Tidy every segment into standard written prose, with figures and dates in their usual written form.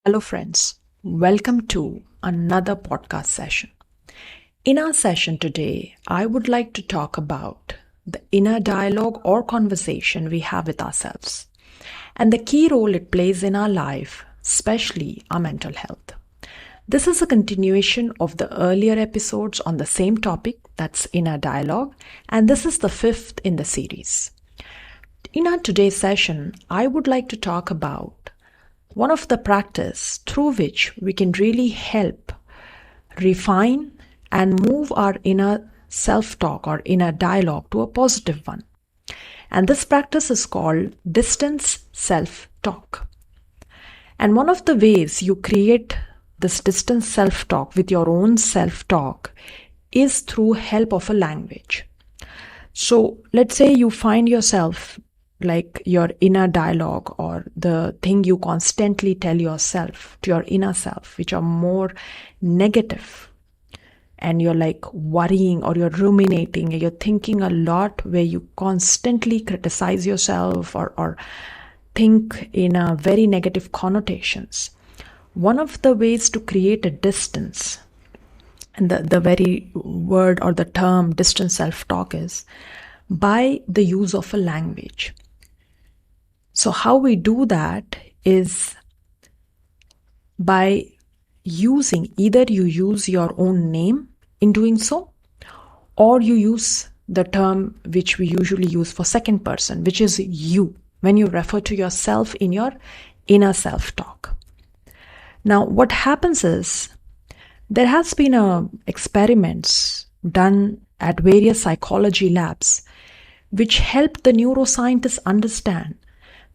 Hello, friends. Welcome to another podcast session. In our session today, I would like to talk about the inner dialogue or conversation we have with ourselves and the key role it plays in our life, especially our mental health. This is a continuation of the earlier episodes on the same topic, that's inner dialogue, and this is the fifth in the series. In our today's session, I would like to talk about one of the practice through which we can really help refine and move our inner self-talk or inner dialogue to a positive one. And this practice is called distance self-talk. And one of the ways you create this distance self-talk with your own self-talk is through help of a language. So let's say you find yourself like your inner dialogue or the thing you constantly tell yourself to your inner self, which are more negative, and you're like worrying or you're ruminating, you're thinking a lot where you constantly criticize yourself or think in a very negative connotations. One of the ways to create a distance, and the very word or the term distance self-talk is by the use of a language. So how we do that is by using, either you use your own name in doing so, or you use the term which we usually use for second person, which is you, when you refer to yourself in your inner self-talk. Now, what happens is, there has been experiments done at various psychology labs which help the neuroscientists understand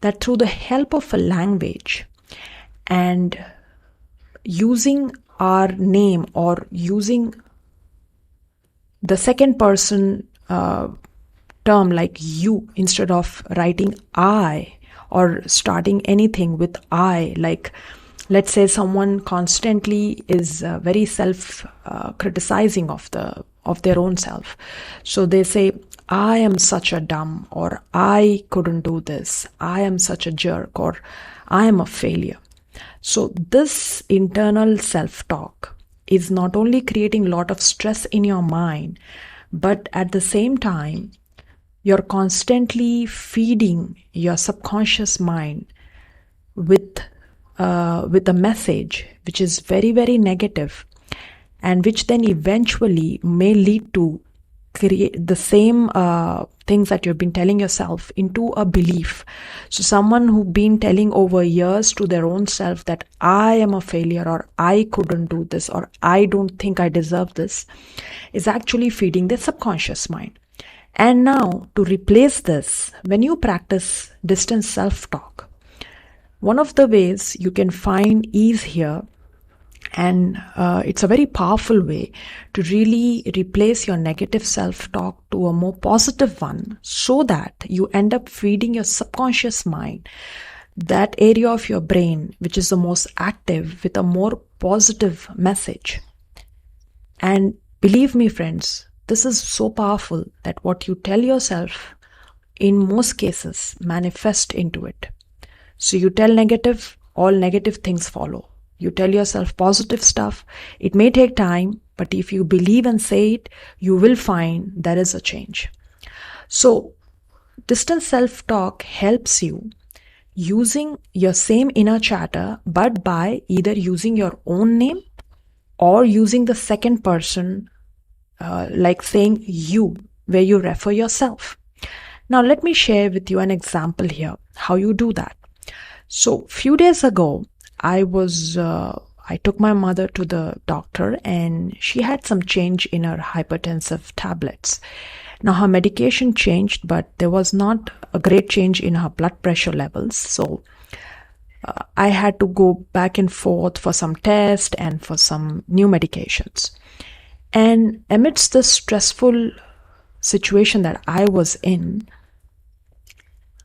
that through the help of a language and using our name or using the second person term like you instead of writing I or starting anything with I, like let's say someone constantly is very self criticizing of their own self. So they say, I am such a dumb, or I couldn't do this, I am such a jerk, or I am a failure. So this internal self-talk is not only creating a lot of stress in your mind, but at the same time, you're constantly feeding your subconscious mind with a message which is very, very negative, and which then eventually may lead to create the same things that you've been telling yourself into a belief. So someone who's been telling over years to their own self that I am a failure, or I couldn't do this, or I don't think I deserve this, is actually feeding their subconscious mind. And now to replace this, when you practice distance self-talk, one of the ways you can find ease here, and it's a very powerful way to really replace your negative self-talk to a more positive one, so that you end up feeding your subconscious mind, that area of your brain which is the most active, with a more positive message. And believe me, friends, this is so powerful that what you tell yourself in most cases manifest into it. So you tell negative, all negative things follow. You tell yourself positive stuff. It may take time, but if you believe and say it, you will find there is a change. So distance self-talk helps you using your same inner chatter, but by either using your own name or using the second person, like saying you, where you refer yourself. Now let me share with you an example here, how you do that. So few days ago, I took my mother to the doctor, and she had some change in her hypertensive tablets. Now her medication changed, but there was not a great change in her blood pressure levels. So I had to go back and forth for some tests and for some new medications. And amidst this stressful situation that I was in,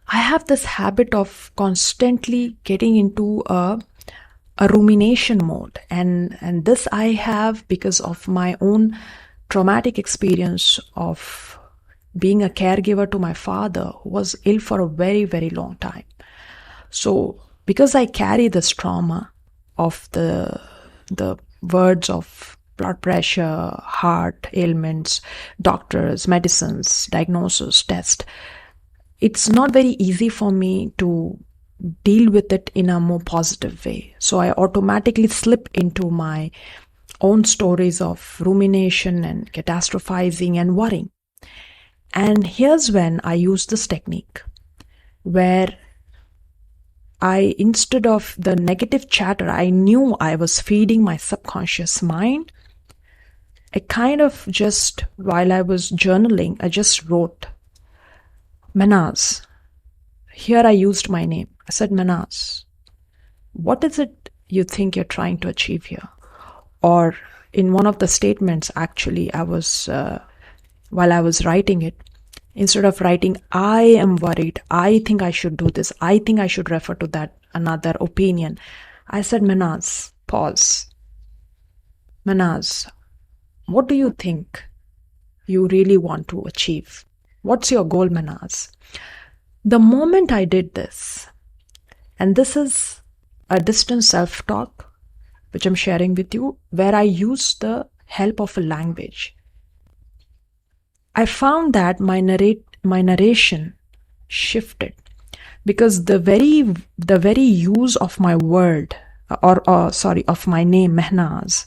I have this habit of constantly getting into a rumination mode, and this I have because of my own traumatic experience of being a caregiver to my father, who was ill for a very, very long time. So because I carry this trauma, of the words of blood pressure, heart ailments, doctors, medicines, diagnosis, test, it's not very easy for me to deal with it in a more positive way. So I automatically slip into my own stories of rumination and catastrophizing and worrying. And here's when I use this technique where instead of the negative chatter I knew I was feeding my subconscious mind, I kind of just, while I was journaling, I just wrote, Manaz. Here I used my name. I said, Manaz, what is it you think you're trying to achieve here? Or in one of the statements, actually, while I was writing it, instead of writing, I am worried, I think I should do this, I think I should refer to that another opinion, I said, Manaz, pause. Manaz, what do you think you really want to achieve? What's your goal, Manaz? The moment I did this, and this is a distant self-talk, which I'm sharing with you, where I use the help of a language, I found that my narration shifted, because the very use of my word, of my name, Mehnaz,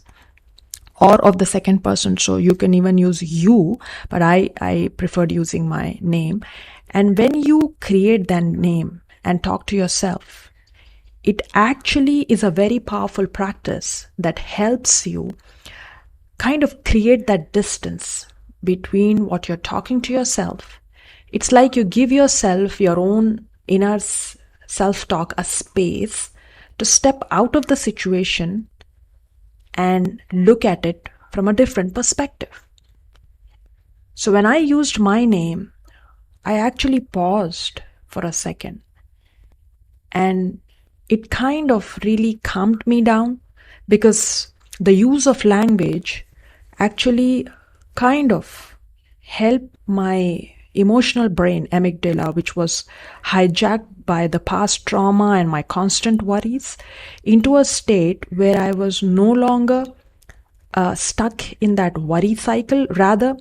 or of the second person, so you can even use you, but I preferred using my name. And when you create that name and talk to yourself, it actually is a very powerful practice that helps you kind of create that distance between what you're talking to yourself. It's like you give yourself your own inner self-talk a space to step out of the situation and look at it from a different perspective. So when I used my name, I actually paused for a second, and it kind of really calmed me down, because the use of language actually kind of helped my emotional brain, amygdala, which was hijacked by the past trauma and my constant worries, into a state where I was no longer stuck in that worry cycle. Rather,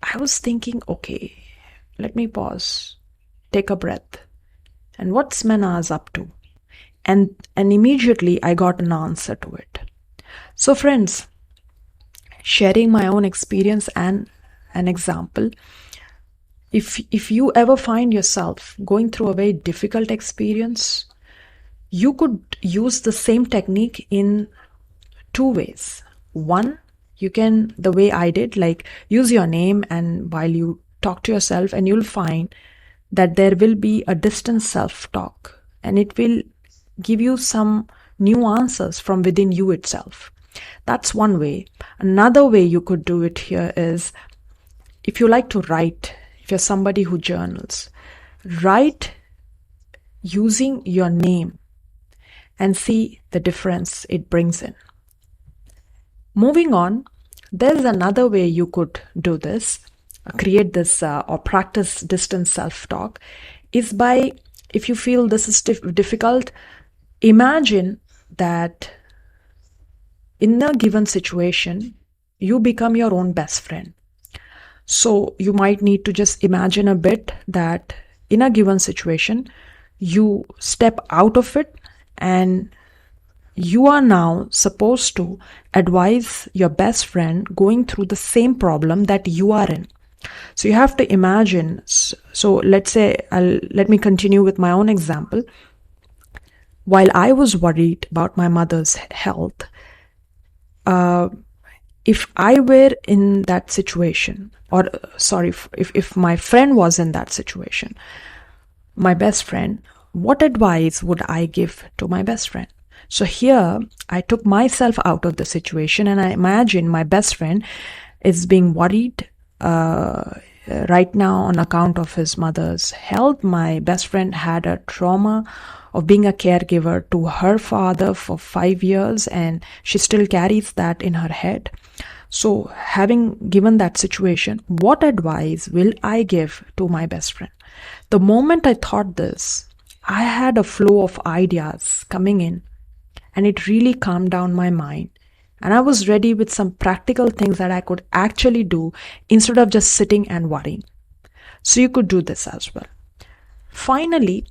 I was thinking, okay, let me pause, take a breath, and what's Manaz up to? And immediately I got an answer to it. So friends, sharing my own experience and an example, if you ever find yourself going through a very difficult experience, you could use the same technique in two ways. One, you can, the way I did, like use your name, and while you talk to yourself, and you'll find that there will be a distant self-talk, and it will give you some new answers from within you itself. That's one way. Another way you could do it here is, if you like to write, if you're somebody who journals, write using your name and see the difference it brings in. Moving on, there's another way you could do this, create this or practice distant self-talk, is by, if you feel this is difficult, imagine that in a given situation, you become your own best friend. So you might need to just imagine a bit that in a given situation, you step out of it, and you are now supposed to advise your best friend going through the same problem that you are in. So you have to imagine. So let's say, let me continue with my own example. While I was worried about my mother's health, if I were in that situation, or if my friend was in that situation, my best friend, what advice would I give to my best friend? So here I took myself out of the situation, and I imagine my best friend is being worried right now on account of his mother's health. My best friend had a trauma of being a caregiver to her father for 5 years, and she still carries that in her head. So having given that situation, what advice will I give to my best friend? The moment I thought this, I had a flow of ideas coming in, and it really calmed down my mind. And I was ready with some practical things that I could actually do instead of just sitting and worrying. So you could do this as well. Finally,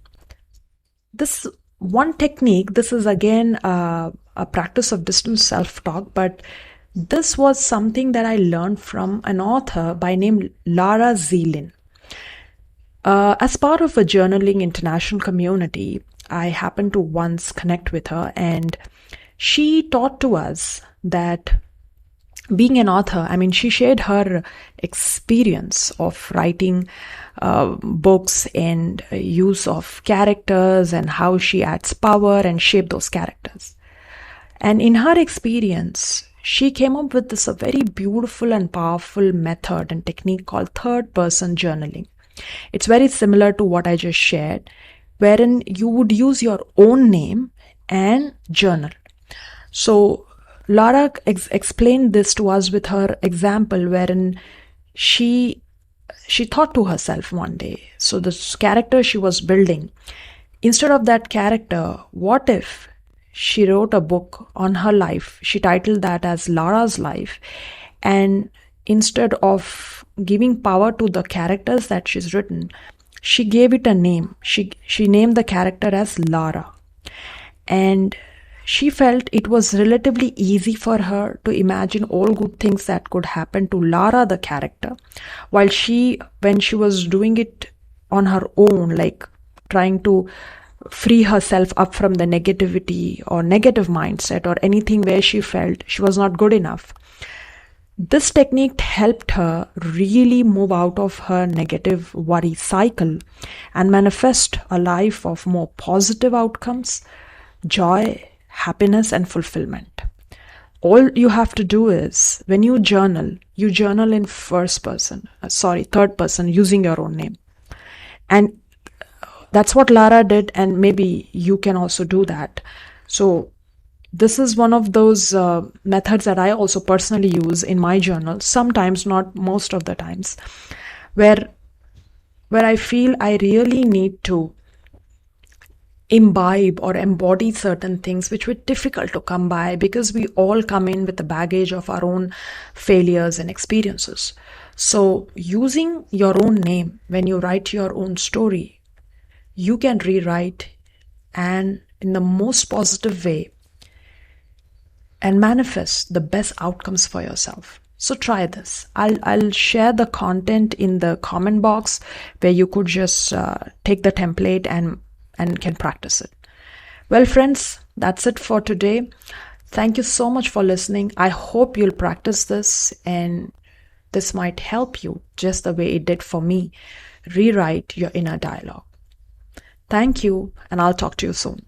this one technique, this is again a practice of distant self-talk, but this was something that I learned from an author by name Lara Zelin. As part of a journaling international community, I happened to once connect with her, and she taught to us that being an author, I mean, she shared her experience of writing books and use of characters and how she adds power and shape those characters. And in her experience, she came up with this a very beautiful and powerful method and technique called third person journaling. It's very similar to what I just shared, wherein you would use your own name and journal. So Lara explained this to us with her example, wherein she thought to herself one day, so this character she was building, instead of that character, what if she wrote a book on her life? She titled that as Lara's Life, and instead of giving power to the characters that she's written, she gave it a name. She named the character as Lara. And she felt it was relatively easy for her to imagine all good things that could happen to Lara, the character, while when she was doing it on her own, like trying to free herself up from the negativity or negative mindset or anything where she felt she was not good enough. This technique helped her really move out of her negative worry cycle and manifest a life of more positive outcomes, joy, happiness, and fulfillment. All you have to do is, when you journal in third person, using your own name. And that's what Lara did, and maybe you can also do that. So this is one of those methods that I also personally use in my journal, sometimes, not most of the times, where I feel I really need to imbibe or embody certain things which were difficult to come by, because we all come in with the baggage of our own failures and experiences. So using your own name when you write your own story, you can rewrite and in the most positive way and manifest the best outcomes for yourself. So try this. I'll share the content in the comment box where you could just take the template and can practice it. Well, friends, that's it for today. Thank you so much for listening. I hope you'll practice this, and this might help you just the way it did for me. Rewrite your inner dialogue. Thank you, and I'll talk to you soon.